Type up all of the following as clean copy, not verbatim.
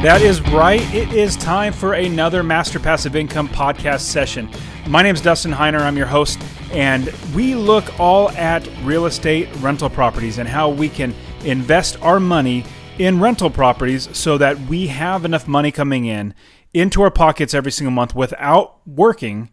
That is right. It is time for another Master Passive Income podcast session. My name is Dustin Heiner. I'm your host, and we look all at real estate rental properties and how we can invest our money in rental properties so that we have enough money coming in into our pockets every single month without working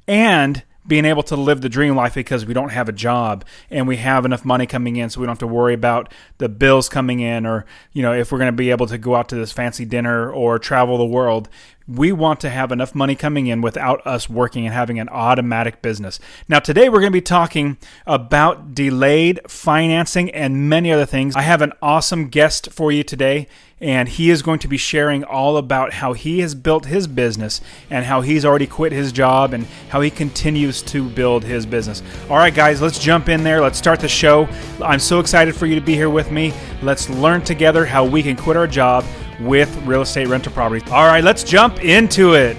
and being able to live the dream life because we don't have a job and we have enough money coming in so we don't have to worry about the bills coming in or, if we're going to be able to go out to this fancy dinner or travel the world. We want to have enough money coming in without us working and having an automatic business. Now, today we're going to be talking about delayed financing and many other things. I have an awesome guest for you today, and he is going to be sharing all about how he has built his business and how he's already quit his job and how he continues to build his business. All right, guys, let's jump in there. Let's start the show. I'm so excited for you to be here with me. Let's learn together how we can quit our job with real estate rental properties. All right, let's jump into it.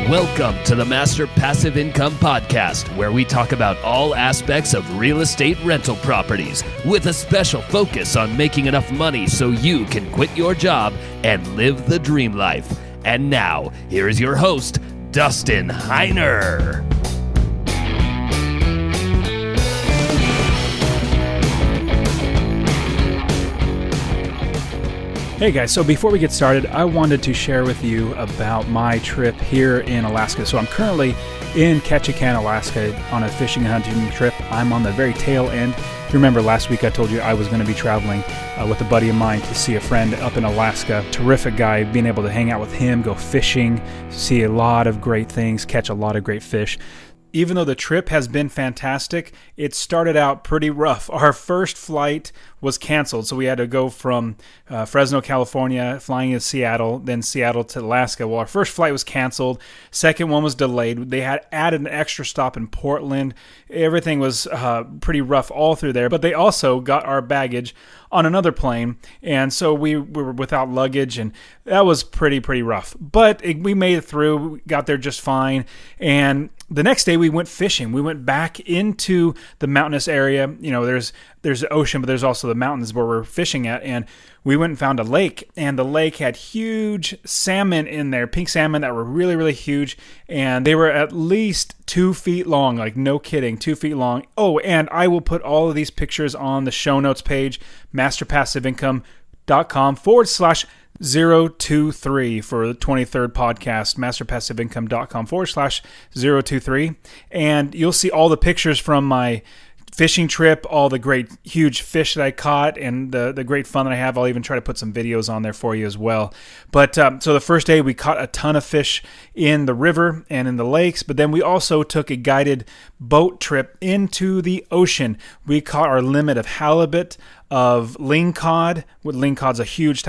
Welcome to the Master Passive Income Podcast, where we talk about all aspects of real estate rental properties with a special focus on making enough money so you can quit your job and live the dream life. And now, here is your host, Dustin Heiner. Hey guys, so before we get started, I wanted to share with you about my trip here in Alaska. So I'm currently in Ketchikan, Alaska on a fishing and hunting trip. I'm on the very tail end. If you remember last week I told you I was going to be traveling with a buddy of mine to see a friend up in Alaska. Terrific guy, being able to hang out with him, go fishing, see a lot of great things, catch a lot of great fish. Even though the trip has been fantastic, it started out pretty rough. Our first flight was canceled, so we had to go from Fresno, California, flying to Seattle, then Seattle to Alaska. Well, our first flight was canceled. Second one was delayed. They had added an extra stop in Portland. Everything was pretty rough all through there, but they also got our baggage on another plane, and so we were without luggage, and that was pretty rough. But we made it through. We got there just fine, and the next day we went fishing. We went back into the mountainous area. There's the ocean, but there's also the mountains where we're fishing at. And we went and found a lake, and the lake had huge salmon in there, pink salmon that were really huge. And they were at least 2 feet long, like no kidding, 2 feet long. Oh, and I will put all of these pictures on the show notes page, masterpassiveincome.com/023 for the 23rd podcast, masterpassiveincome.com/023. And you'll see all the pictures from my fishing trip, all the great huge fish that I caught, and the great fun that I have. I'll even try to put some videos on there for you as well. But so the first day we caught a ton of fish in the river and in the lakes, but then we also took a guided boat trip into the ocean. We caught our limit of halibut, of lingcod. Lingcod's a huge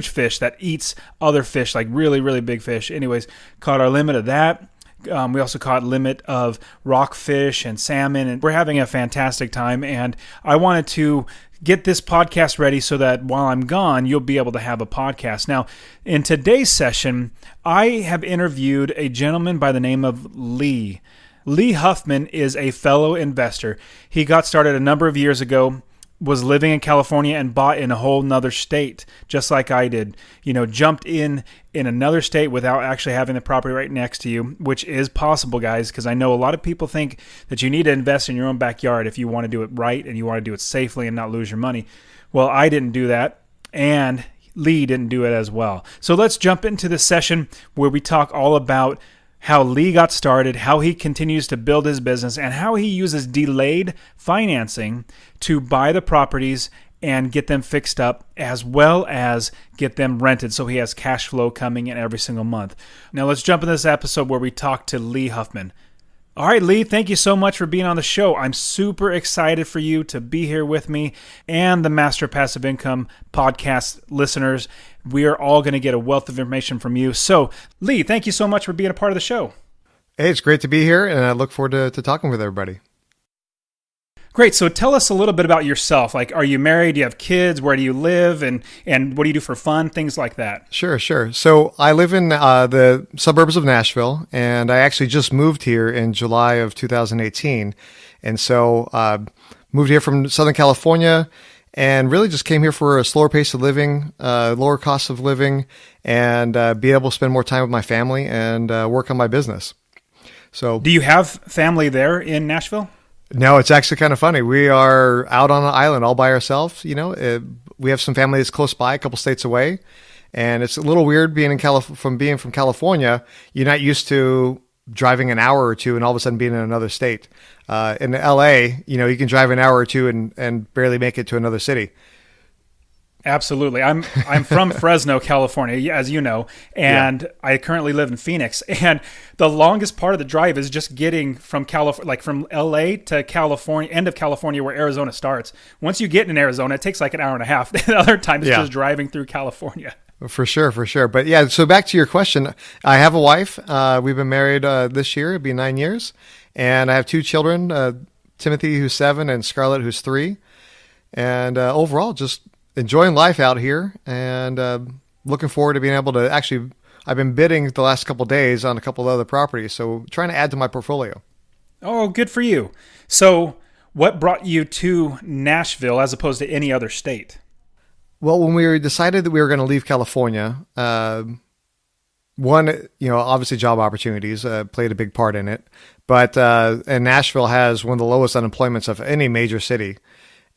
fish that eats other fish, like really big fish. Anyways, caught our limit of that. We also caught limit of rockfish and salmon, and we're having a fantastic time. And I wanted to get this podcast ready so that while I'm gone, you'll be able to have a podcast. Now, in today's session, I have interviewed a gentleman by the name of Lee. Lee Huffman is a fellow investor. He got started a number of years ago, was living in California and bought in a whole nother state, just like I did. Jumped in another state without actually having the property right next to you, which is possible, guys, because I know a lot of people think that you need to invest in your own backyard if you want to do it right and you want to do it safely and not lose your money. Well, I didn't do that, and Lee didn't do it as well. So let's jump into this session where we talk all about how Lee got started, how he continues to build his business, and how he uses delayed financing to buy the properties and get them fixed up, as well as get them rented so he has cash flow coming in every single month. Now let's jump into this episode where we talk to Lee Huffman. All right, Lee, thank you so much for being on the show. I'm super excited for you to be here with me and the Master Passive Income podcast listeners. We are all going to get a wealth of information from you. So, Lee, thank you so much for being a part of the show. Hey, it's great to be here, and I look forward to talking with everybody. Great. So tell us a little bit about yourself. Like, are you married? Do you have kids? Where do you live? And what do you do for fun? Things like that. Sure. So I live in the suburbs of Nashville, and I actually just moved here in July of 2018. And so moved here from Southern California, and really just came here for a slower pace of living, lower cost of living, and be able to spend more time with my family and work on my business. So, do you have family there in Nashville? No, it's actually kind of funny. We are out on an island all by ourselves. We have some family that's close by, a couple states away, and it's a little weird being from California. You're not used to driving an hour or two and all of a sudden being in another state. In LA, you can drive an hour or two and barely make it to another city. Absolutely. I'm from Fresno, California, as you know, and I currently live in Phoenix. And the longest part of the drive is just getting from from LA to California, end of California, where Arizona starts. Once you get in Arizona, it takes like an hour and a half. The other time is just driving through California. For sure. But yeah, so back to your question, I have a wife. We've been married this year. It'll be 9 years. And I have 2 children, Timothy, who's 7, and Scarlett, who's 3. And overall, just enjoying life out here, and looking forward to being able to I've been bidding the last couple of days on a couple of other properties, so trying to add to my portfolio. Oh, good for you. So what brought you to Nashville as opposed to any other state? Well, when we decided that we were going to leave California, one, obviously job opportunities played a big part in it, but and Nashville has one of the lowest unemployments of any major city,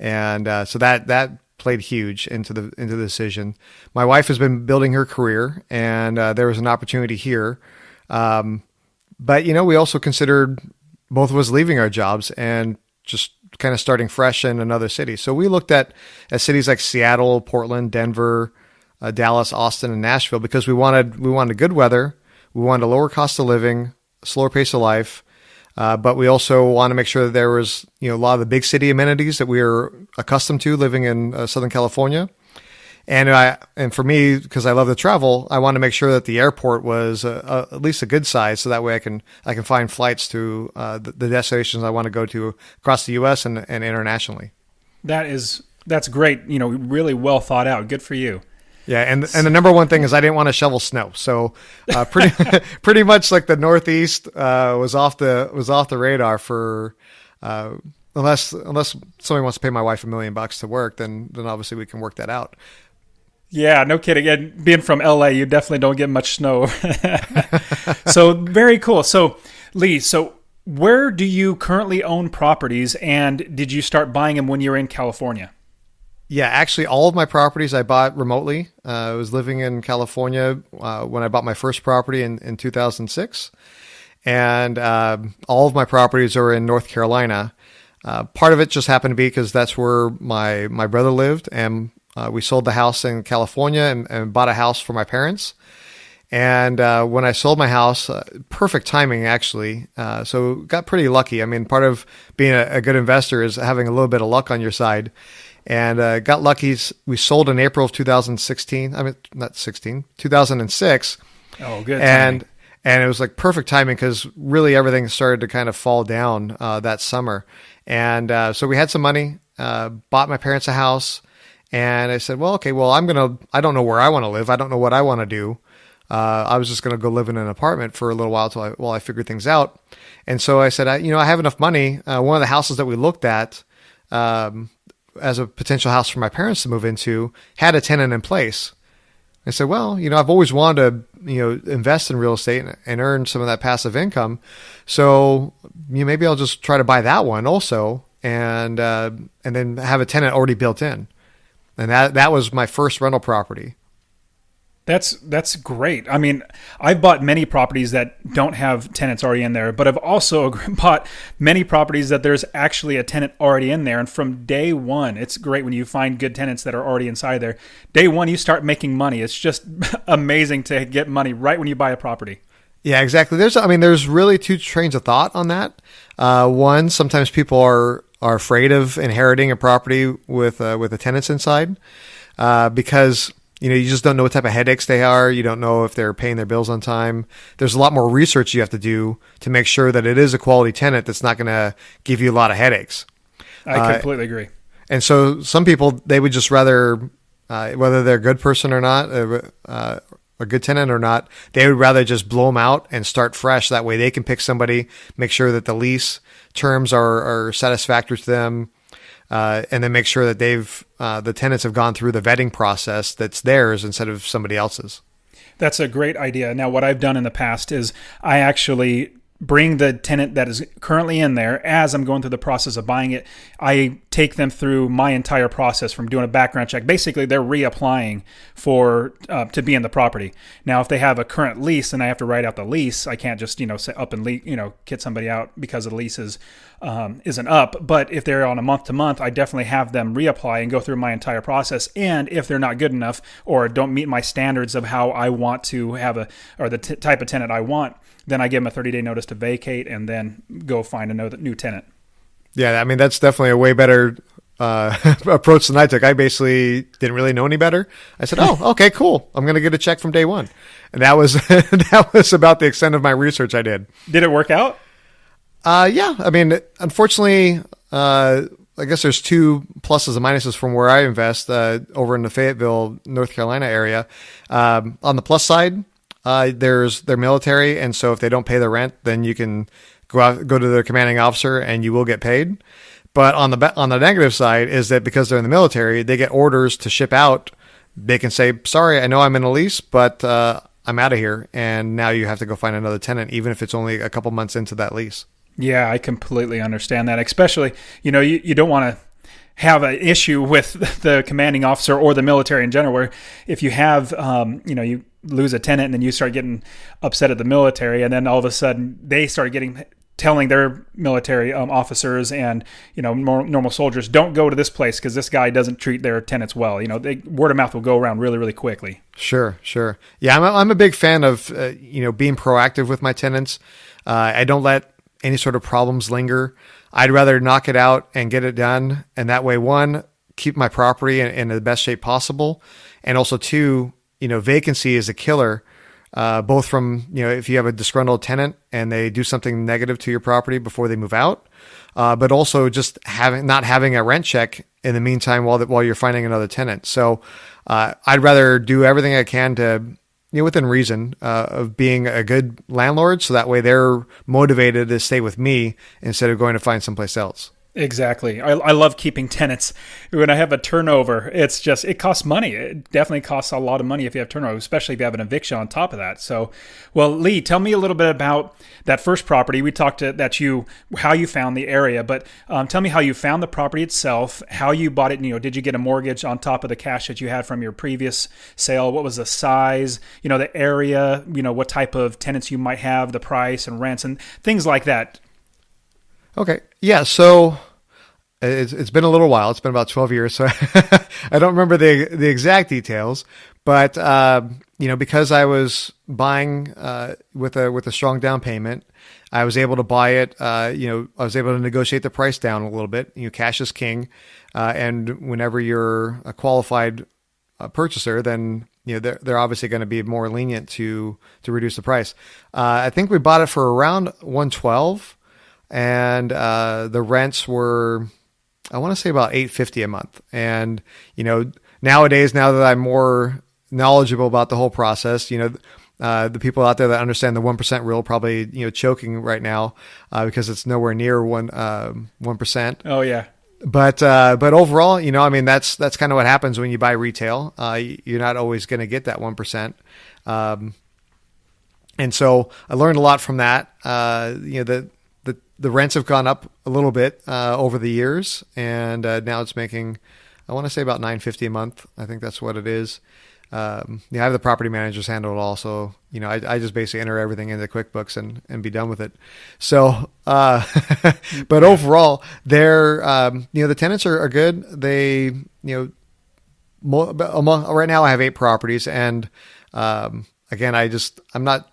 and so that played huge into the decision. My wife has been building her career, and there was an opportunity here. But we also considered both of us leaving our jobs and just kind of starting fresh in another city. So we looked at cities like Seattle, Portland, Denver, Dallas, Austin, and Nashville because we wanted good weather, we wanted a lower cost of living, slower pace of life. But we also want to make sure that there was, a lot of the big city amenities that we are accustomed to living in Southern California. And for me, because I love to travel, I want to make sure that the airport was at least a good size, so that way I can find flights to the destinations I want to go to across the U.S. and internationally. That's great. Really well thought out. Good for you. Yeah, and the number one thing is I didn't want to shovel snow, so pretty much like the Northeast was off the radar for unless somebody wants to pay my wife $1 million to work, then obviously we can work that out. Yeah, no kidding. And being from LA, you definitely don't get much snow. So very cool. So Lee, where do you currently own properties, and did you start buying them when you were in California? Yeah, actually, all of my properties I bought remotely. I was living in California when I bought my first property in 2006. And all of my properties are in North Carolina. Part of it just happened to be because that's where my brother lived. And we sold the house in California and bought a house for my parents. And when I sold my house, perfect timing, actually. So got pretty lucky. I mean, part of being a good investor is having a little bit of luck on your side. And got lucky. We sold in April of 2016. I mean, not 16, 2006. Oh, good timing. And it was like perfect timing because really everything started to kind of fall down that summer. And so we had some money, bought my parents a house. And I said, well, I don't know where I want to live. I don't know what I want to do. I was just going to go live in an apartment for a little while while I figured things out. And so I said, I have enough money. One of the houses that we looked at, as a potential house for my parents to move into, had a tenant in place. I said, well, I've always wanted to, invest in real estate and earn some of that passive income. So maybe I'll just try to buy that one also, and then have a tenant already built in. And that was my first rental property. That's great. I mean, I've bought many properties that don't have tenants already in there, but I've also bought many properties that there's actually a tenant already in there. And from day one, it's great when you find good tenants that are already inside there. Day one, you start making money. It's just amazing to get money right when you buy a property. Yeah, exactly. There's really 2 trains of thought on that. One, sometimes people are afraid of inheriting a property with the tenants inside because you just don't know what type of headaches they are. You don't know if they're paying their bills on time. There's a lot more research you have to do to make sure that it is a quality tenant that's not going to give you a lot of headaches. I completely agree. And so some people, they would just rather, whether they're a good person or not, a good tenant or not, they would rather just blow them out and start fresh. That way they can pick somebody, make sure that the lease terms are satisfactory to them. and then make sure that the tenants have gone through the vetting process that's theirs instead of somebody else's. That's a great idea. Now, what I've done in the past is I actually bring the tenant that is currently in there as I'm going through the process of buying it. I take them through my entire process from doing a background check. Basically, they're reapplying for to be in the property. Now, if they have a current lease, then I have to write out the lease. I can't just say up and get somebody out because the lease isn't up. But if they're on a month to month, I definitely have them reapply and go through my entire process. And if they're not good enough or don't meet my standards of how I want to have the type of tenant I want, then I give them a 30-day notice to vacate and then go find a new tenant. Yeah, I mean, that's definitely a way better approach than I took. I basically didn't really know any better. I said, oh, okay, cool. I'm going to get a check from day one. And that was that was about the extent of my research I did. Did it work out? Yeah. I mean, unfortunately, I guess there's two pluses and minuses from where I invest over in the Fayetteville, North Carolina area. On the plus side, there's their military, and so if they don't pay their rent, then you can go to their commanding officer, and you will get paid. But on the negative side is that because they're in the military, they get orders to ship out. They can say, "Sorry, I know I'm in a lease, but I'm out of here," and now you have to go find another tenant, even if it's only a couple months into that lease. Yeah, I completely understand that. Especially, you don't want to have an issue with the commanding officer or the military in general, where if you have, you lose a tenant and then you start getting upset at the military, and then all of a sudden they start telling their military officers and normal soldiers, don't go to this place because this guy doesn't treat their tenants well. Word of mouth will go around really, really quickly. Sure. Yeah, I'm a big fan of being proactive with my tenants. I don't let any sort of problems linger. I'd rather knock it out and get it done, and that way, one, keep my property in the best shape possible, and also two, vacancy is a killer. Both from, if you have a disgruntled tenant and they do something negative to your property before they move out, but also just not having a rent check in the meantime while you're finding another tenant. So I'd rather do everything I can to, within reason, of being a good landlord, so that way they're motivated to stay with me instead of going to find someplace else. Exactly. I love keeping tenants. When I have a turnover, it costs money. It definitely costs a lot of money if you have turnover, especially if you have an eviction on top of that. So, well, Lee, tell me a little bit about that first property. We talked how you found the area, but tell me how you found the property itself, how you bought it. Did you get a mortgage on top of the cash that you had from your previous sale? What was the size? The area. What type of tenants you might have, the price and rents and things like that. Okay. Yeah. So it's been a little while. It's been about 12 years. So I don't remember the exact details, but, because I was buying, with a strong down payment, I was able to buy it. I was able to negotiate the price down a little bit. Cash is king. And whenever you're a qualified purchaser, then, they're obviously going to be more lenient to reduce the price. I think we bought it for around $112. And the rents were, I want to say, about $850 a month. And nowadays, now that I'm more knowledgeable about the whole process, the people out there that understand the 1% rule probably choking right now because it's nowhere near 1%. Oh yeah. But overall, that's kind of what happens when you buy retail. You're not always going to get that 1%. And so I learned a lot from that. The rents have gone up a little bit over the years, and now it's making, I want to say, about $950 a month. I think that's what it is. I have the property managers handle it all, so I just basically enter everything into QuickBooks and be done with it. So, but overall, they're the tenants are good. They right now I have 8 properties, and again, I'm not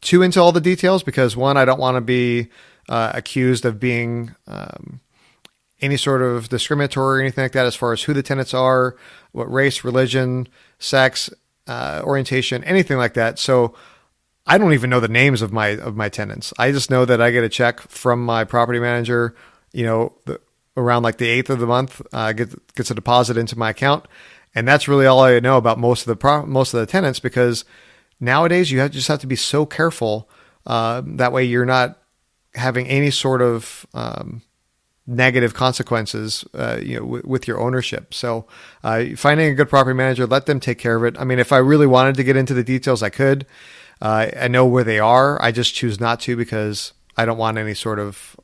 too into all the details because, one, I don't want to be accused of being any sort of discriminatory or anything like that as far as who the tenants are, what race, religion, sex, orientation, anything like that. So I don't even know the names of my tenants. I just know that I get a check from my property manager, around like the 8th of the month, gets a deposit into my account. And that's really all I know about most of the tenants, because nowadays you just have to be so careful. That way you're not having any sort of negative consequences, with your ownership. So, finding a good property manager, let them take care of it. I mean, if I really wanted to get into the details, I could. I know where they are. I just choose not to because I don't want any sort of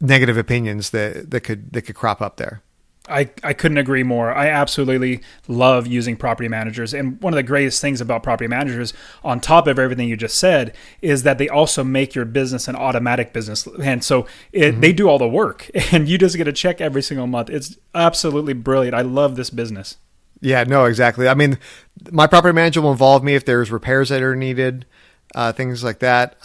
negative opinions that could crop up there. I couldn't agree more. I absolutely love using property managers. And one of the greatest things about property managers, on top of everything you just said, is that they also make your business an automatic business. And so they do all the work and you just get a check every single month. It's absolutely brilliant. I love this business. Yeah, no, exactly. I mean, my property manager will involve me if there's repairs that are needed, things like that.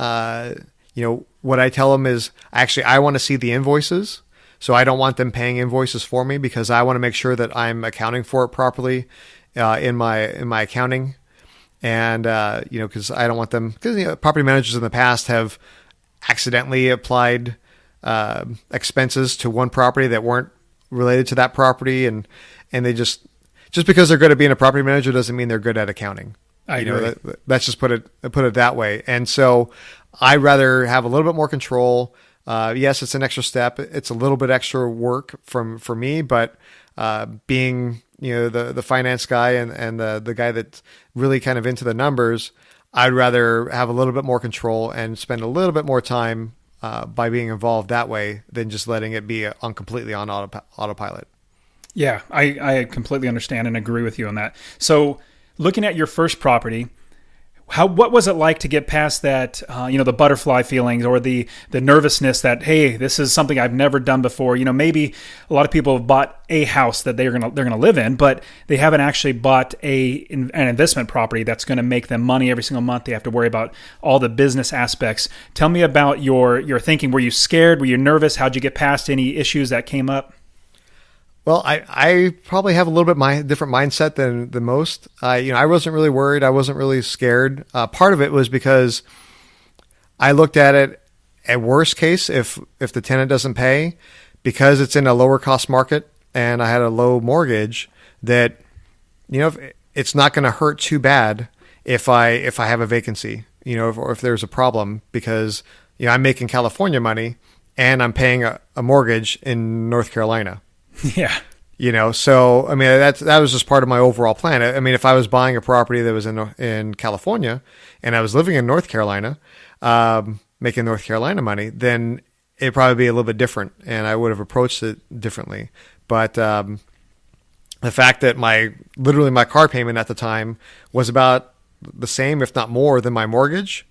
What I tell them is I want to see the invoices. So I don't want them paying invoices for me because I want to make sure that I'm accounting for it properly in my accounting. And, because I don't want them, because property managers in the past have accidentally applied expenses to one property that weren't related to that property. And they just because they're good at being a property manager doesn't mean they're good at accounting. I agree. Let's just put it that way. And so I'd rather have a little bit more control. Yes, it's an extra step. It's a little bit extra work for me, but being the finance guy and the guy that's really kind of into the numbers, I'd rather have a little bit more control and spend a little bit more time by being involved that way than just letting it be completely on autopilot. Yeah, I completely understand and agree with you on that. So, looking at your first property, what was it like to get past that, the butterfly feelings or the nervousness that, hey, this is something I've never done before? Maybe a lot of people have bought a house that they're gonna live in, but they haven't actually bought an investment property that's going to make them money every single month. They have to worry about all the business aspects. Tell me about your thinking. Were you scared? Were you nervous? How'd you get past any issues that came up? Well, I probably have a little bit different mindset than most. I wasn't really worried. I wasn't really scared. Part of it was because I looked at it at worst case if the tenant doesn't pay, because it's in a lower cost market and I had a low mortgage, that it's not going to hurt too bad if I have a vacancy, or if there's a problem, because I'm making California money and I'm paying a mortgage in North Carolina. Yeah. So, I mean, that was just part of my overall plan. I mean, if I was buying a property that was in California and I was living in North Carolina, making North Carolina money, then it'd probably be a little bit different and I would have approached it differently. But, the fact that my car payment at the time was about the same, if not more, than my mortgage,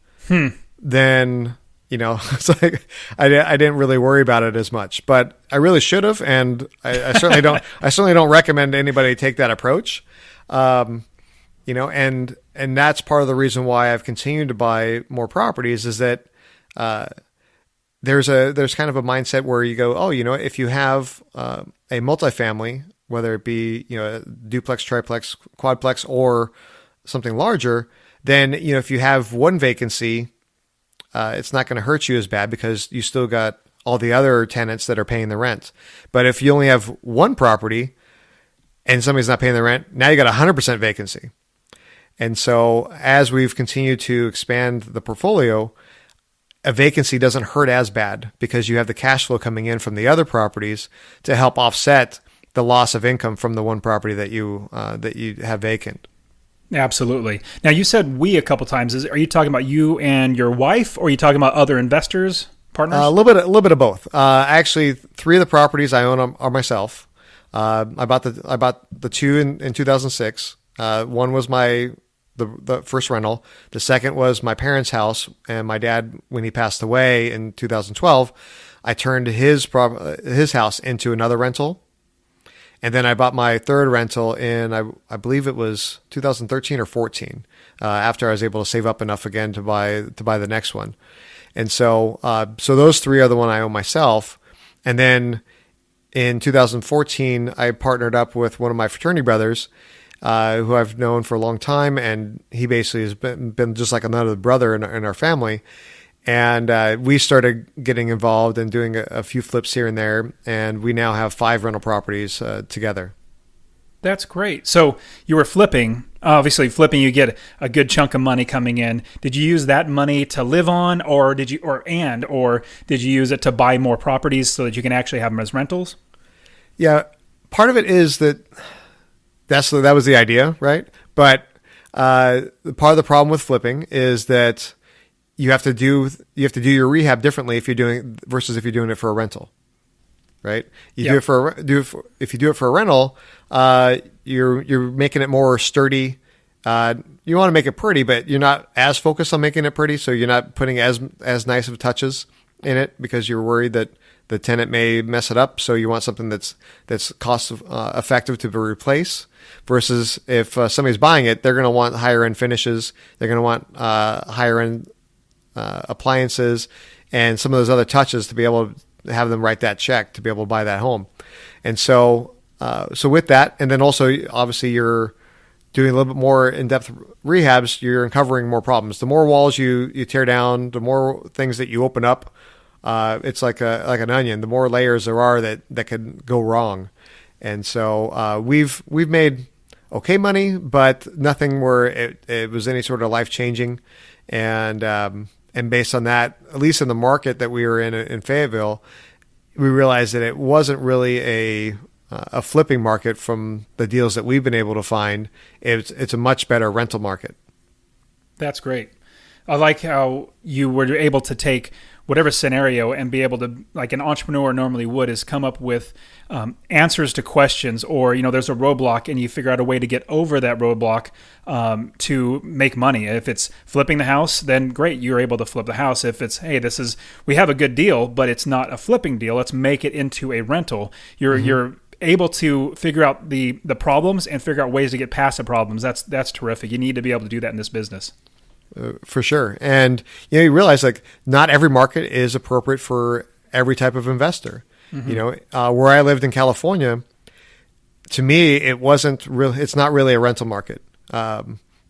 then it's like I didn't really worry about it as much, but I really should have, and I certainly don't. I certainly don't recommend anybody take that approach. And that's part of the reason why I've continued to buy more properties is that there's kind of a mindset where you go, if you have a multifamily, whether it be a duplex, triplex, quadplex, or something larger, then if you have one vacancy, it's not going to hurt you as bad because you still got all the other tenants that are paying the rent. But if you only have one property and somebody's not paying the rent, now you got 100% vacancy. And so as we've continued to expand the portfolio, a vacancy doesn't hurt as bad because you have the cash flow coming in from the other properties to help offset the loss of income from the one property that you have vacant. Absolutely. Now, you said we a couple times. Are you talking about you and your wife, or are you talking about other investors, partners? A little bit of both. Actually, 3 of the properties I own are myself. I bought the 2 in 2006. One was the first rental. The second was my parents' house, and my dad, when he passed away in 2012, I turned his house into another rental. And then I bought my third rental in, I believe it was 2013 or 14, after I was able to save up enough again to buy the next one. And so those 3 are the one I own myself. And then in 2014, I partnered up with one of my fraternity brothers, who I've known for a long time. And he basically has been just like another brother in our family. And we started getting involved and doing a few flips here and there, and we now have 5 rental properties together. That's great. So you were flipping. Obviously, flipping, you get a good chunk of money coming in. Did you use that money to live on, or did you use it to buy more properties so that you can actually have them as rentals? Yeah, part of it is that that was the idea, right? But part of the problem with flipping is that you have to do your rehab differently if you're doing it for a rental. Right? If you do it for a rental, you're making it more sturdy. You want to make it pretty, but you're not as focused on making it pretty, so you're not putting as nice of touches in it because you're worried that the tenant may mess it up. So you want something that's cost effective to replace. Versus if somebody's buying it, they're going to want higher end finishes. They're going to want higher end appliances and some of those other touches to be able to have them write that check to be able to buy that home. And so with that, and then also obviously you're doing a little bit more in-depth rehabs, you're uncovering more problems. The more walls you tear down, the more things that you open up. It's like an onion. The more layers there are that could go wrong. And so we've made okay money, but nothing where it was any sort of life-changing. And based on that, at least in the market that we were in Fayetteville, we realized that it wasn't really a flipping market from the deals that we've been able to find. It's a much better rental market. That's great. I like how you were able to take whatever scenario and be able to, like an entrepreneur normally would, is come up with answers to questions, or, there's a roadblock and you figure out a way to get over that roadblock to make money. If it's flipping the house, then great, you're able to flip the house. If it's, hey, we have a good deal, but it's not a flipping deal, let's make it into a rental. You're able to figure out the problems and figure out ways to get past the problems. That's terrific. You need to be able to do that in this business. For sure. And you realize like not every market is appropriate for every type of investor. Mm-hmm. Where I lived in California, to me, it's not really a rental market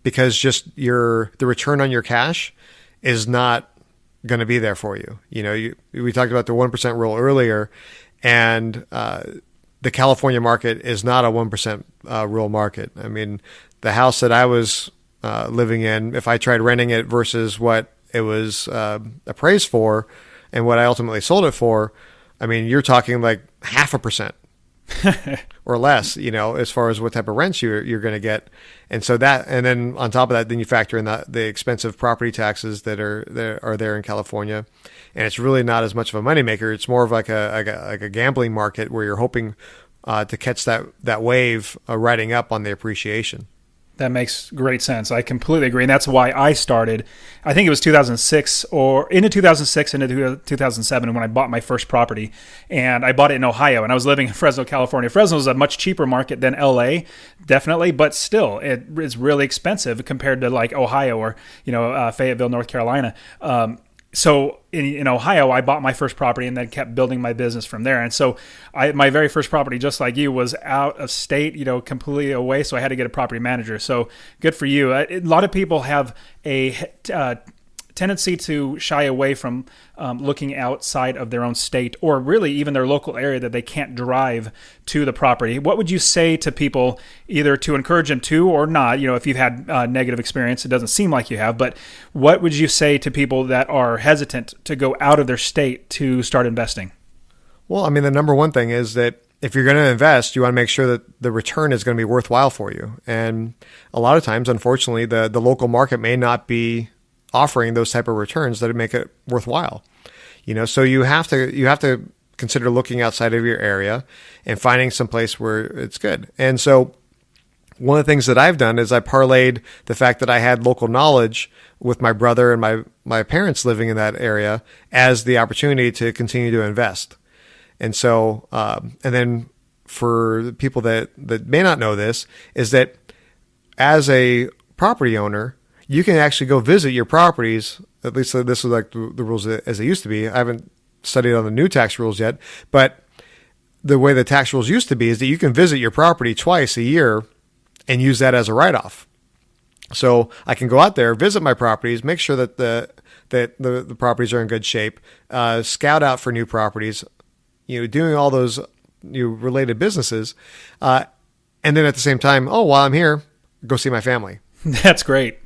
because just the return on your cash is not going to be there for you. We talked about the 1% rule earlier, and the California market is not a 1% rule market. I mean, the house that I was living in, if I tried renting it versus what it was appraised for and what I ultimately sold it for, I mean, you're talking like 0.5% or less, as far as what type of rents you're going to get. And so and then on top of that, then you factor in the expensive property taxes that are there in California. And it's really not as much of a moneymaker. It's more of like a gambling market where you're hoping to catch that wave riding up on the appreciation. That makes great sense. I completely agree. And that's why I started, I think it was 2006 into 2007 when I bought my first property. And I bought it in Ohio, and I was living in Fresno, California. Fresno is a much cheaper market than LA, definitely, but still it is really expensive compared to like Ohio or, Fayetteville, North Carolina. So in Ohio, I bought my first property and then kept building my business from there. And so my very first property, just like you, was out of state, completely away. So I had to get a property manager. So good for you. A lot of people have a tendency to shy away from looking outside of their own state, or really even their local area that they can't drive to the property. What would you say to people, either to encourage them to or not? If you've had negative experience, it doesn't seem like you have, but what would you say to people that are hesitant to go out of their state to start investing? Well, I mean, the number one thing is that if you're going to invest, you want to make sure that the return is going to be worthwhile for you. And a lot of times, unfortunately, the local market may not be offering those type of returns that make it worthwhile. So you have to consider looking outside of your area and finding some place where it's good. And so one of the things that I've done is I parlayed the fact that I had local knowledge with my brother and my parents living in that area as the opportunity to continue to invest. And so, and then for the people that may not know this, is that as a property owner, you can actually go visit your properties. At least this is like the rules as they used to be. I haven't studied on the new tax rules yet, but the way the tax rules used to be is that you can visit your property twice a year and use that as a write-off. So I can go out there, visit my properties, make sure that the properties are in good shape, scout out for new properties, doing all those related businesses, And then at the same time, oh, while I'm here, go see my family. That's great.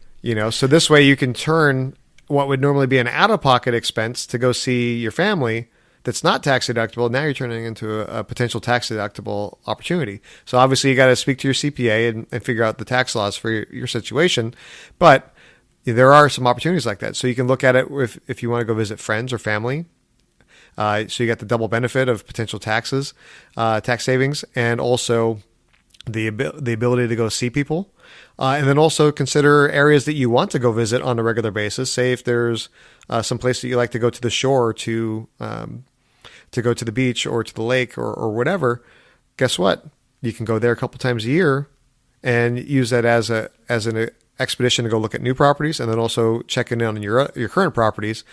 So this way you can turn what would normally be an out-of-pocket expense to go see your family that's not tax deductible. Now you're turning into a potential tax deductible opportunity. So obviously you got to speak to your CPA and figure out the tax laws for your situation. But there are some opportunities like that. So you can look at it if you want to go visit friends or family. So you got the double benefit of potential tax savings, and also the ability to go see people. And then also consider areas that you want to go visit on a regular basis. Say if there's some place that you like to go to the shore to go to the beach or to the lake or whatever, guess what? You can go there a couple times a year and use that as an expedition to go look at new properties, and then also checking in on your current properties.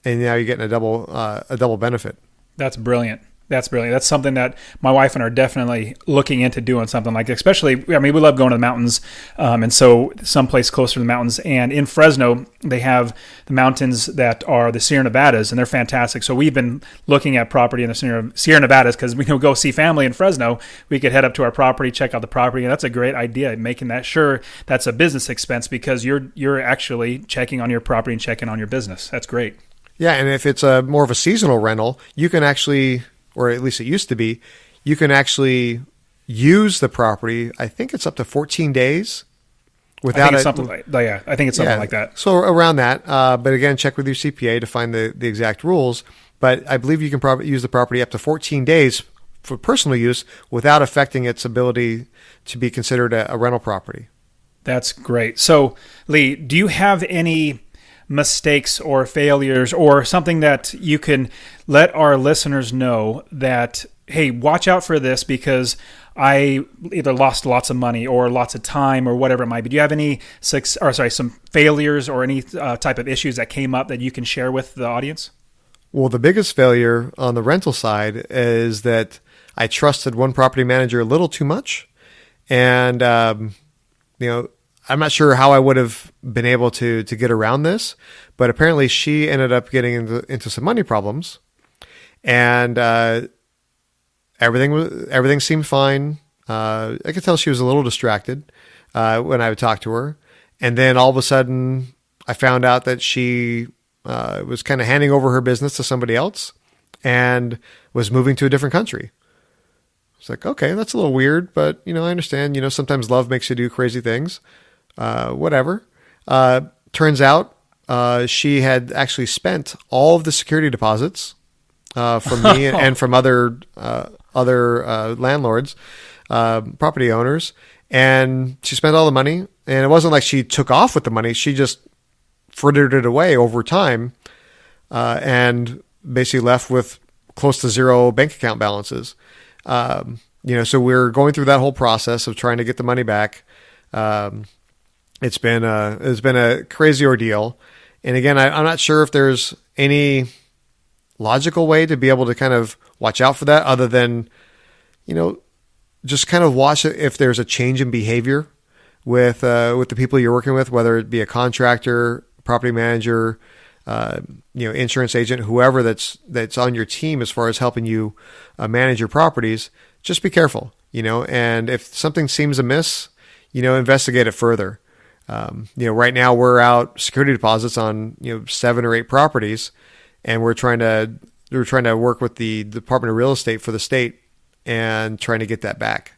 And now you're getting a double benefit. That's brilliant. That's brilliant. That's something that my wife and I are definitely looking into doing something like that. Especially, we love going to the mountains. And so someplace closer to the mountains. And in Fresno, they have the mountains that are the Sierra Nevadas, and they're fantastic. So we've been looking at property in the Sierra Nevadas because we can go see family in Fresno. We could head up to our property, check out the property. And that's a great idea, making that sure that's a business expense because you're actually checking on your property and checking on your business. That's great. Yeah, and if it's more of a seasonal rental, you can actually, or at least it used to be, you can actually use the property. I think it's up to 14 days without I think it's something like that. So around that. But again, check with your CPA to find the exact rules. But I believe you can probably use the property up to 14 days for personal use without affecting its ability to be considered a rental property. That's great. So, Lee, do you have any mistakes or failures or something that you can let our listeners know that, hey, watch out for this because I either lost lots of money or lots of time or whatever it might be? Do you have any some failures or any type of issues that came up that you can share with the audience? Well, the biggest failure on the rental side is that I trusted one property manager a little too much. And, I'm not sure how I would have been able to get around this, but apparently she ended up getting into some money problems, and everything seemed fine. I could tell she was a little distracted when I would talk to her, and then all of a sudden I found out that she was kind of handing over her business to somebody else and was moving to a different country. It's like, okay, that's a little weird, but I understand. Sometimes love makes you do crazy things. Whatever. Turns out she had actually spent all of the security deposits from me and from other landlords, property owners, and she spent all the money. And it wasn't like she took off with the money; she just frittered it away over time, and basically left with close to zero bank account balances. So we're going through that whole process of trying to get the money back. It's been a crazy ordeal. And again, I'm not sure if there's any logical way to be able to kind of watch out for that other than, just kind of watch it if there's a change in behavior with the people you're working with, whether it be a contractor, property manager, insurance agent, whoever that's on your team as far as helping you manage your properties. Just be careful, and if something seems amiss, investigate it further. Right now we're out security deposits on 7 or 8 properties, and we're trying to work with the Department of Real Estate for the state and trying to get that back.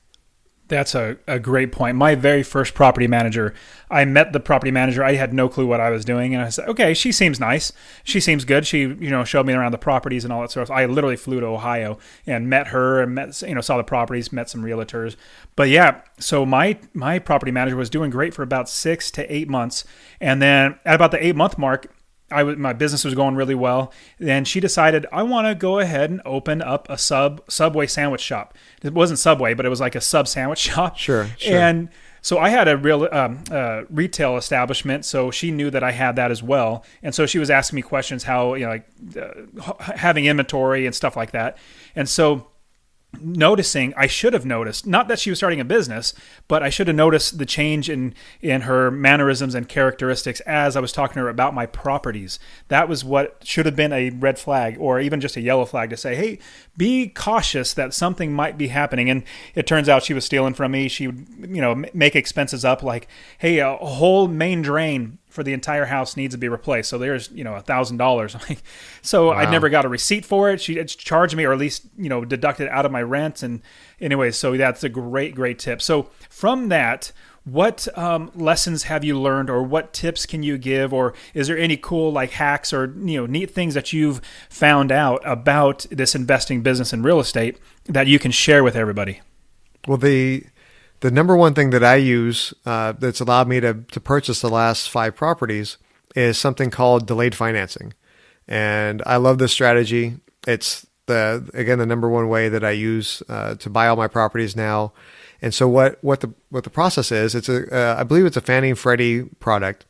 That's a great point. My very first property manager, I met the property manager. I had no clue what I was doing. And I said, okay, she seems nice. She seems good. She, showed me around the properties and all that sort of stuff. I literally flew to Ohio and met her and saw the properties, met some realtors. But yeah, so my property manager was doing great for about 6 to 8 months. And then at about the 8-month mark, my business was going really well. Then she decided, I want to go ahead and open up a Subway sandwich shop. It wasn't Subway, but it was like a sub sandwich shop. Sure. And so I had a real retail establishment, so she knew that I had that as well. And so she was asking me questions, how having inventory and stuff like that. And so noticing, I should have noticed, not that she was starting a business, but I should have noticed the change in her mannerisms and characteristics as I was talking to her about my properties. That was what should have been a red flag, or even just a yellow flag to say, hey, be cautious that something might be happening. And it turns out she was stealing from me. She would, make expenses up like, hey, a whole main drain for the entire house needs to be replaced. So there's, $1,000. So Wow. I never got a receipt for it. She charged me, or at least, deducted out of my rent. And anyway, so that's a great tip. So from that, what lessons have you learned, or what tips can you give, or is there any cool like hacks or neat things that you've found out about this investing business in real estate that you can share with everybody? Well, the number one thing that I use that's allowed me to purchase the last 5 properties is something called delayed financing. And I love this strategy. It's the number one way that I use to buy all my properties now. And so what the process is, I believe it's a Fannie and Freddie product.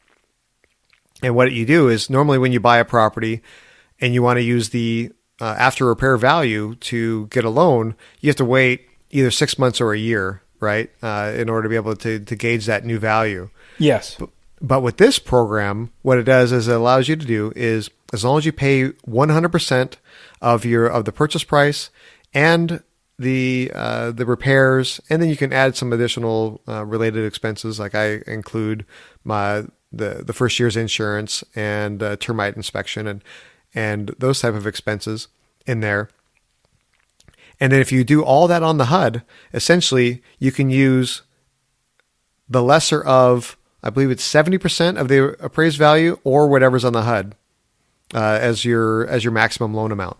And what you do is, normally when you buy a property and you want to use the after repair value to get a loan, you have to wait either 6 months or a year, right? In order to be able to gauge that new value. Yes. But with this program, what it does is it allows you to do is, as long as you pay 100% of the purchase price and the repairs, and then you can add some additional related expenses. Like I include the first year's insurance and termite inspection and those type of expenses in there. And then if you do all that on the HUD, essentially you can use the lesser of, I believe it's 70% of the appraised value, or whatever's on the HUD as your maximum loan amount.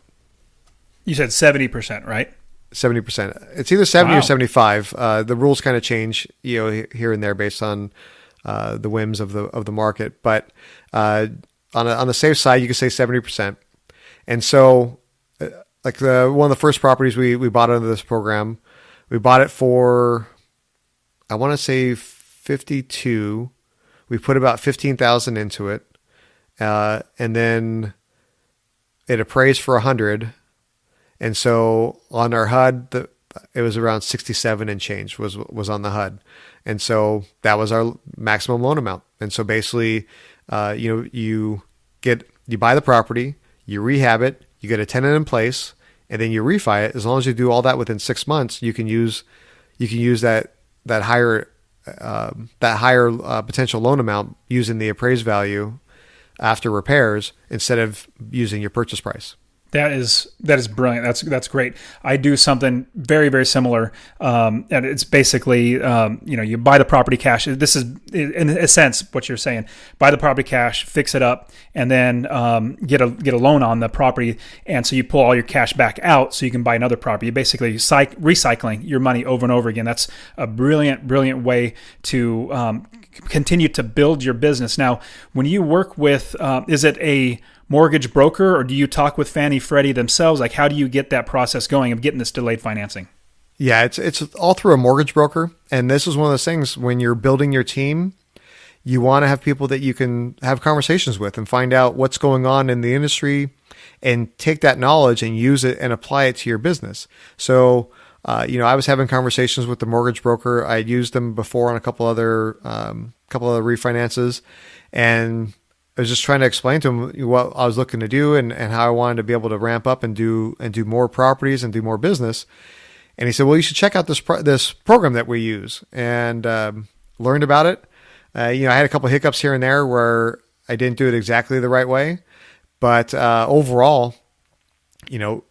You said 70%, right? 70%. It's either 70 Wow. or 75. The rules kind of change, here and there based on the whims of the market. But on the safe side, you can say 70%. And so, like one of the first properties we bought under this program, we bought it for, I want to say 52. We put about 15,000 into it, and then it appraised for 100. And so on our HUD, it was around 67 and change was on the HUD. And so that was our maximum loan amount. And so basically, you buy the property, you rehab it, you get a tenant in place, and then you refi it. As long as you do all that within 6 months, you can use that higher potential loan amount using the appraised value after repairs instead of using your purchase price. That is brilliant. That's great. I do something very, very similar. And it's basically, you buy the property cash. This is in a sense what you're saying. Buy the property cash, fix it up, and then get a loan on the property. And so you pull all your cash back out so you can buy another property. You're basically recycling your money over and over again. That's a brilliant, brilliant way to continue to build your business. Now, when you work with, is it a mortgage broker, or do you talk with Fannie Freddie themselves? Like, how do you get that process going of getting this delayed financing? Yeah, it's all through a mortgage broker. And this is one of those things, when you're building your team, you want to have people that you can have conversations with and find out what's going on in the industry and take that knowledge and use it and apply it to your business. So, I was having conversations with the mortgage broker. I used them before on a couple other refinances, and I was just trying to explain to him what I was looking to do and how I wanted to be able to ramp up and do more properties and do more business. And he said, well, you should check out this program that we use, and learned about it. I had a couple of hiccups here and there where I didn't do it exactly the right way, but overall,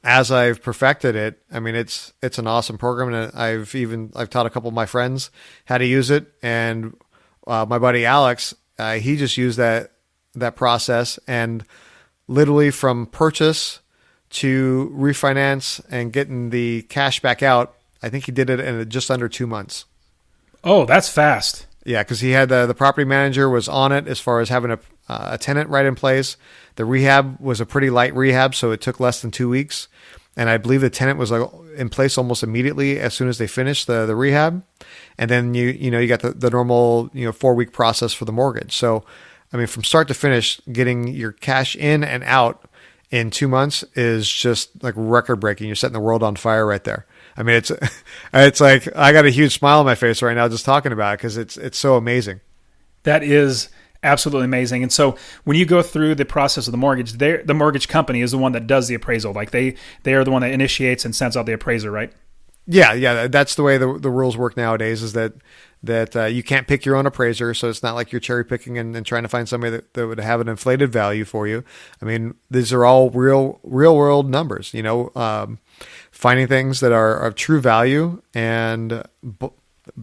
as I've perfected it, I mean, it's an awesome program, and I've taught a couple of my friends how to use it, and my buddy Alex, he just used that process, and literally from purchase to refinance and getting the cash back out, I think he did it in just under 2 months. Oh, that's fast. Yeah, because he had the property manager was on it as far as having a tenant right in place. The rehab was a pretty light rehab, so it took less than 2 weeks. And I believe the tenant was in place almost immediately as soon as they finished the rehab. And then you got the normal 4-week process for the mortgage. So, I mean, from start to finish, getting your cash in and out in 2 months is just like record breaking. You're setting the world on fire right there. I mean, it's like I got a huge smile on my face right now just talking about it because it's so amazing. That is absolutely amazing. And so when you go through the process of the mortgage, the mortgage company is the one that does the appraisal. Like they are the one that initiates and sends out the appraiser, right? Yeah. That's the way the rules work nowadays, is that you can't pick your own appraiser. So it's not like you're cherry picking and trying to find somebody that would have an inflated value for you. I mean, these are all real world numbers, finding things that are of true value, and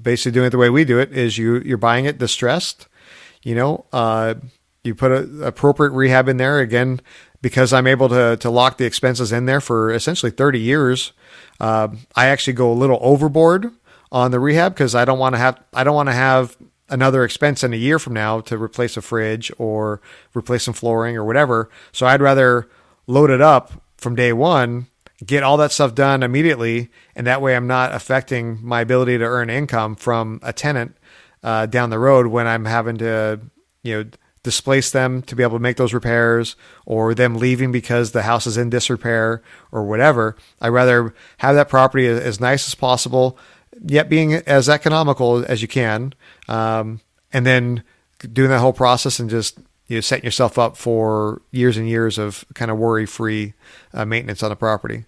basically doing it the way we do it is you're buying it distressed. You put an appropriate rehab in there. Again, because I'm able to lock the expenses in there for essentially 30 years. I actually go a little overboard on the rehab because I don't want to have another expense in a year from now to replace a fridge or replace some flooring or whatever. So I'd rather load it up from day one, get all that stuff done immediately, and that way I'm not affecting my ability to earn income from a tenant down the road when I'm having to, displace them to be able to make those repairs, or them leaving because the house is in disrepair or whatever. I'd rather have that property as nice as possible, yet being as economical as you can, and then doing that whole process and just setting yourself up for years and years of kind of worry-free maintenance on the property.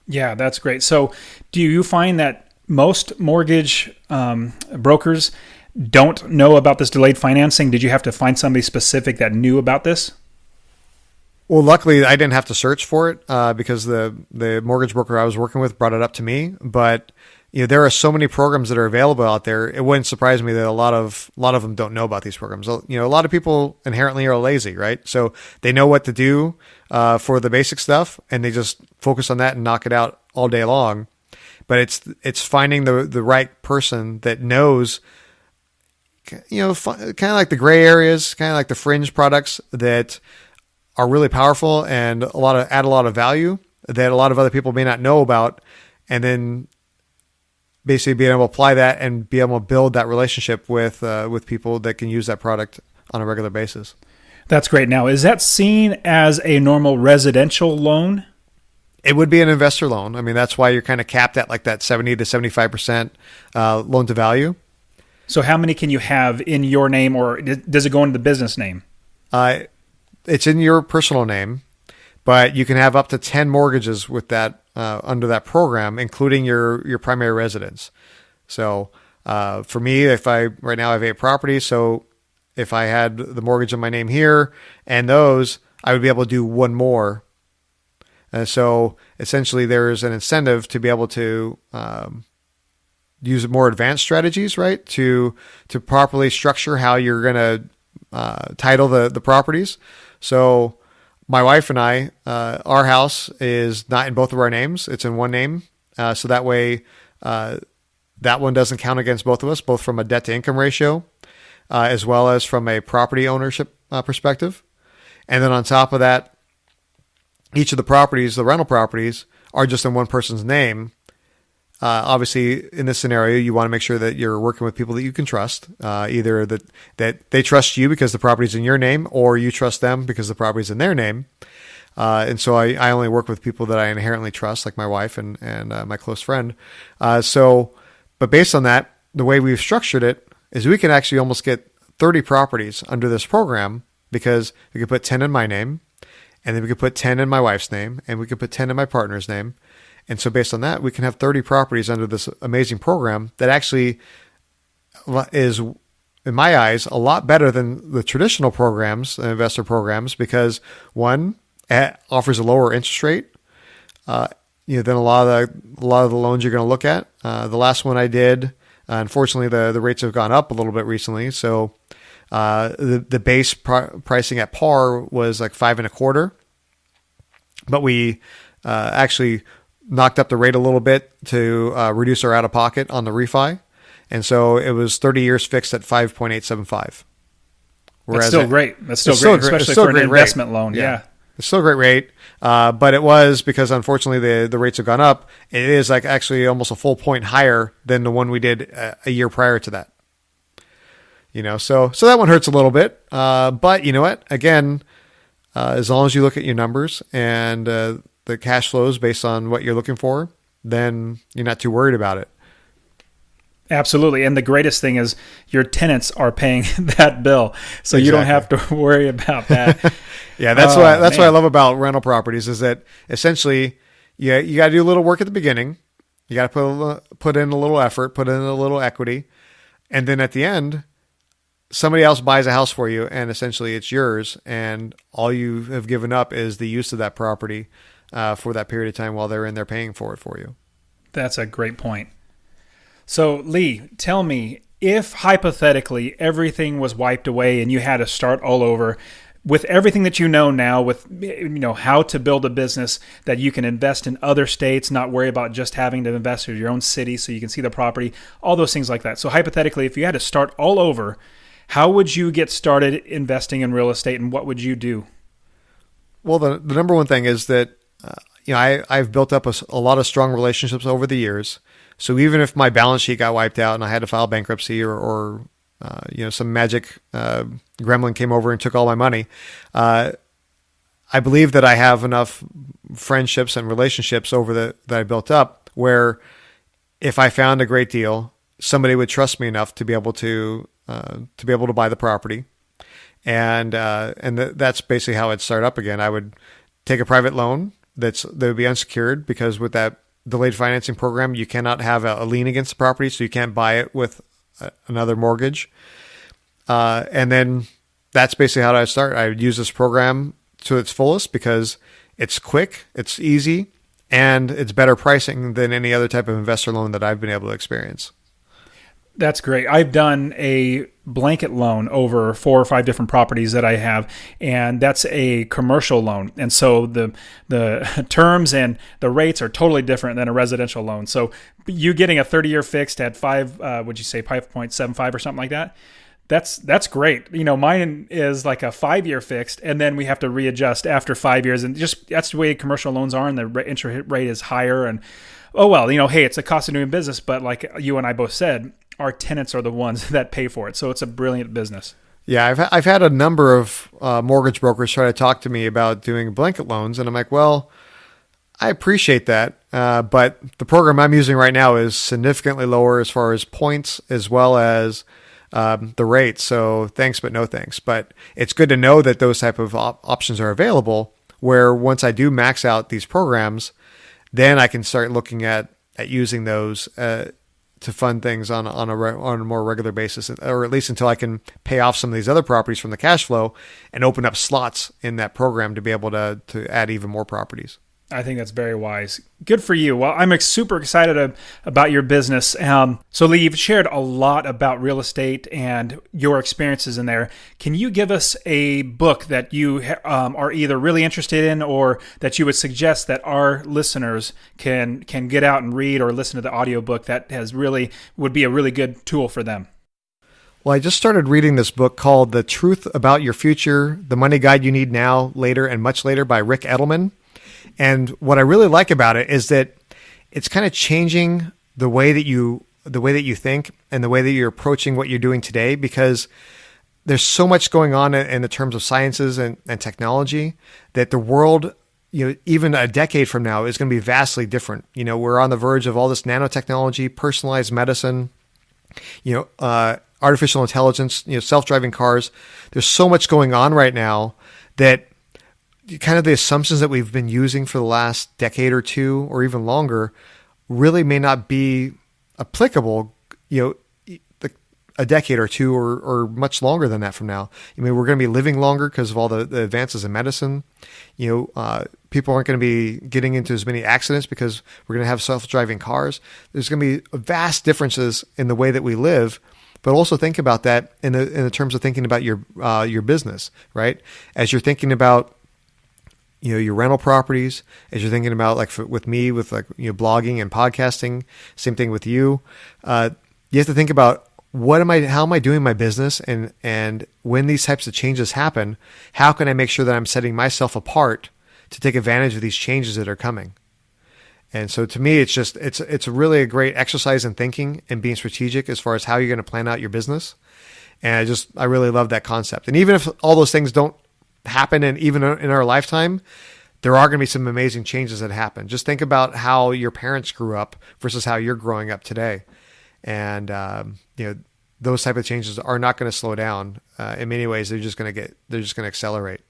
Yeah, that's great. So do you find that most mortgage brokers don't know about this delayed financing? Did you have to find somebody specific that knew about this? Well, luckily I didn't have to search for it because the mortgage broker I was working with brought it up to me. But there are so many programs that are available out there. It wouldn't surprise me that a lot of them don't know about these programs. A lot of people inherently are lazy, right? So they know what to do for the basic stuff, and they just focus on that and knock it out all day long. But it's finding the right person that knows, kind of like the gray areas, kind of like the fringe products that are really powerful and add a lot of value that a lot of other people may not know about, and then basically being able to apply that and be able to build that relationship with people that can use that product on a regular basis. That's great. Now, is that seen as a normal residential loan? It would be an investor loan. I mean, that's why you're kind of capped at like that 70 to 75% loan to value. So how many can you have in your name, or does it go into the business name? It's in your personal name, but you can have up to 10 mortgages with that under that program, including your primary residence. So for me, right now I have 8 properties, so if I had the mortgage in my name here and those, I would be able to do one more. So essentially there's an incentive to be able to use more advanced strategies, right? To properly structure how you're going to title the properties. So my wife and I, our house is not in both of our names. It's in one name. So that way, that one doesn't count against both of us, both from a debt to income ratio, as well as from a property ownership perspective. And then on top of that, each of the properties, the rental properties, are just in one person's name. Obviously, in this scenario, you want to make sure that you're working with people that you can trust, either that they trust you because the property's in your name, or you trust them because the property's in their name. And so I only work with people that I inherently trust, like my wife and my close friend. But based on that, the way we've structured it is we can actually almost get 30 properties under this program, because we could put 10 in my name, and then we could put 10 in my wife's name, and we could put 10 in my partner's name. And so based on that, we can have 30 properties under this amazing program that actually is, in my eyes, a lot better than the traditional programs, investor programs, because one, it offers a lower interest rate than a lot of the loans you're going to look at. The last one I did, unfortunately, the rates have gone up a little bit recently. So the base pricing at par was like 5.25%, but we actually knocked up the rate a little bit to reduce our out-of-pocket on the refi. And so it was 30 years fixed at 5.875. That's still great. That's still great, especially for an investment loan. Yeah. It's still a great rate. But it was, because unfortunately the rates have gone up, it is like actually almost a full point higher than the one we did a year prior to that. So that one hurts a little bit. But you know what? Again, as long as you look at your numbers and the cash flows based on what you're looking for, then you're not too worried about it. Absolutely. And the greatest thing is your tenants are paying that bill. So you don't have to worry about that. Yeah, that's what I love about rental properties is that essentially you got to do a little work at the beginning. You got to put in a little effort, put in a little equity. And then at the end, somebody else buys a house for you and essentially it's yours. And all you have given up is the use of that property for that period of time while they're in there paying for it for you. That's a great point. So, Lee, tell me, if hypothetically everything was wiped away and you had to start all over, with everything that you know now, with how to build a business that you can invest in other states, not worry about just having to invest in your own city so you can see the property, all those things like that. So, hypothetically, if you had to start all over, how would you get started investing in real estate, and what would you do? Well, the number one thing is that I've built up a lot of strong relationships over the years. So even if my balance sheet got wiped out and I had to file bankruptcy or some magic gremlin came over and took all my money, I believe that I have enough friendships and relationships that I built up where if I found a great deal, somebody would trust me enough to be able to buy the property, and that's basically how it'd start up again. I would take a private loan that would be unsecured because with that delayed financing program, you cannot have a lien against the property, so you can't buy it with another mortgage. And then that's basically how I start. I would use this program to its fullest because it's quick, it's easy, and it's better pricing than any other type of investor loan that I've been able to experience. That's great. I've done a blanket loan over 4 or 5 different properties that I have, and that's a commercial loan. And so the terms and the rates are totally different than a residential loan. So you getting a 30-year fixed at 5.75 or something like that, that's great. Mine is like a 5-year fixed, and then we have to readjust after 5 years. And just that's the way commercial loans are, and the interest rate is higher. And hey, it's a cost of doing business, but like you and I both said, our tenants are the ones that pay for it. So it's a brilliant business. Yeah, I've had a number of mortgage brokers try to talk to me about doing blanket loans. And I'm like, well, I appreciate that. But the program I'm using right now is significantly lower as far as points as well as the rate. So thanks, but no thanks. But it's good to know that those type of options are available where once I do max out these programs, then I can start looking at using those to fund things on a more regular basis, or at least until I can pay off some of these other properties from the cash flow and open up slots in that program to be able to add even more properties. I think that's very wise. Good for you. Well, I'm super excited about your business. So Lee, you've shared a lot about real estate and your experiences in there. Can you give us a book that you are either really interested in or that you would suggest that our listeners can get out and read or listen to the audiobook that would be a really good tool for them? Well, I just started reading this book called The Truth About Your Future, The Money Guide You Need Now, Later, and Much Later by Rick Edelman. And what I really like about it is that it's kind of changing the way that you think and the way that you're approaching what you're doing today, because there's so much going on in the terms of sciences and technology that the world, even a decade from now is going to be vastly different. We're on the verge of all this nanotechnology, personalized medicine, artificial intelligence, self-driving cars. There's so much going on right now that kind of the assumptions that we've been using for the last decade or two, or even longer, really may not be applicable, a decade or two or much longer than that from now. We're going to be living longer because of all the advances in medicine. People aren't going to be getting into as many accidents because we're going to have self-driving cars. There's going to be vast differences in the way that we live. But also think about that in the terms of thinking about your business, right? As you're thinking about your rental properties, as you're thinking about with me, with blogging and podcasting, same thing with you. You have to think about how am I doing my business, and when these types of changes happen, how can I make sure that I'm setting myself apart to take advantage of these changes that are coming? And so to me, it's really a great exercise in thinking and being strategic as far as how you're going to plan out your business. And I really love that concept. And even if all those things don't happen, and even in our lifetime, there are going to be some amazing changes that happen. Just think about how your parents grew up versus how you're growing up today. And, those type of changes are not going to slow down. In many ways, they're just going to accelerate.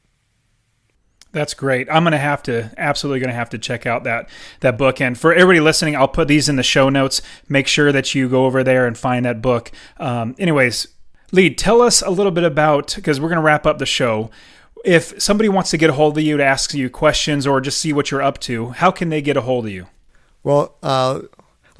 That's great. I'm absolutely going to have to check out that book. And for everybody listening, I'll put these in the show notes. Make sure that you go over there and find that book. Anyways, Lee, tell us a little bit about, because we're going to wrap up the show. If somebody wants to get a hold of you to ask you questions or just see what you're up to, how can they get a hold of you? Well,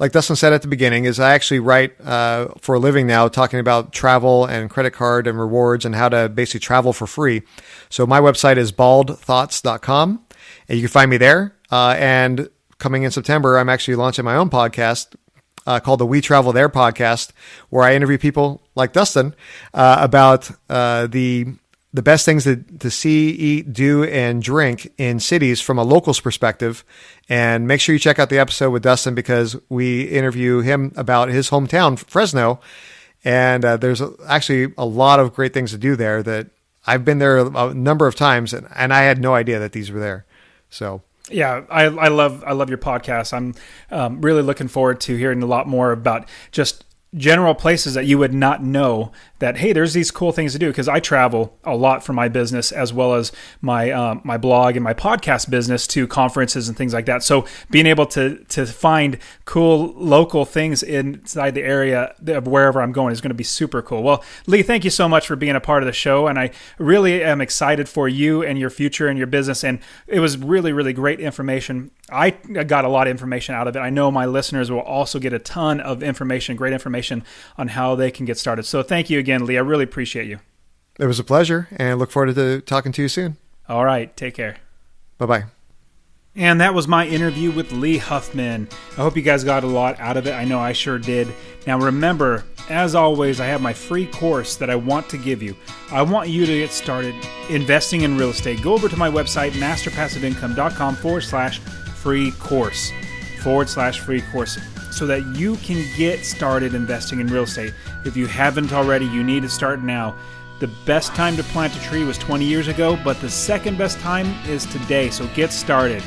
like Dustin said at the beginning, is I actually write for a living now, talking about travel and credit card and rewards and how to basically travel for free. So my website is baldthoughts.com, and you can find me there. And coming in September, I'm actually launching my own podcast called the We Travel There podcast, where I interview people like Dustin about the best things to see, eat, do, and drink in cities from a local's perspective. And make sure you check out the episode with Dustin, because we interview him about his hometown, Fresno. And there's actually a lot of great things to do there that I've been there a number of times, and I had no idea that these were there. So yeah, I love your podcast. I'm really looking forward to hearing a lot more about just general places that you would not know that, hey, there's these cool things to do, because I travel a lot for my business as well as my my blog and my podcast business to conferences and things like that. So being able to find cool local things inside the area of wherever I'm going is going to be super cool. Well, Lee, thank you so much for being a part of the show, and I really am excited for you and your future and your business, and it was really, really great information. I got a lot of information out of it. I know my listeners will also get a ton of information, great information on how they can get started. So thank you again, Lee. I really appreciate you. It was a pleasure, and I look forward to talking to you soon. All right. Take care. Bye-bye. And that was my interview with Lee Huffman. I hope you guys got a lot out of it. I know I sure did. Now remember, as always, I have my free course that I want to give you. I want you to get started investing in real estate. Go over to my website, masterpassiveincome.com/free course, /free course, so that you can get started investing in real estate. If you haven't already, you need to start now. The best time to plant a tree was 20 years ago, but the second best time is today, so get started.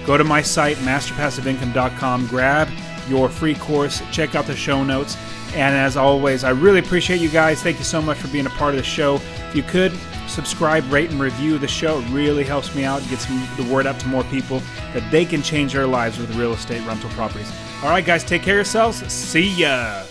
Go to my site, masterpassiveincome.com, grab your free course, check out the show notes, and as always, I really appreciate you guys. Thank you so much for being a part of the show. If you could, subscribe, rate, and review the show. It really helps me out, gets the word out to more people that they can change their lives with real estate rental properties. All right, guys, take care of yourselves. See ya.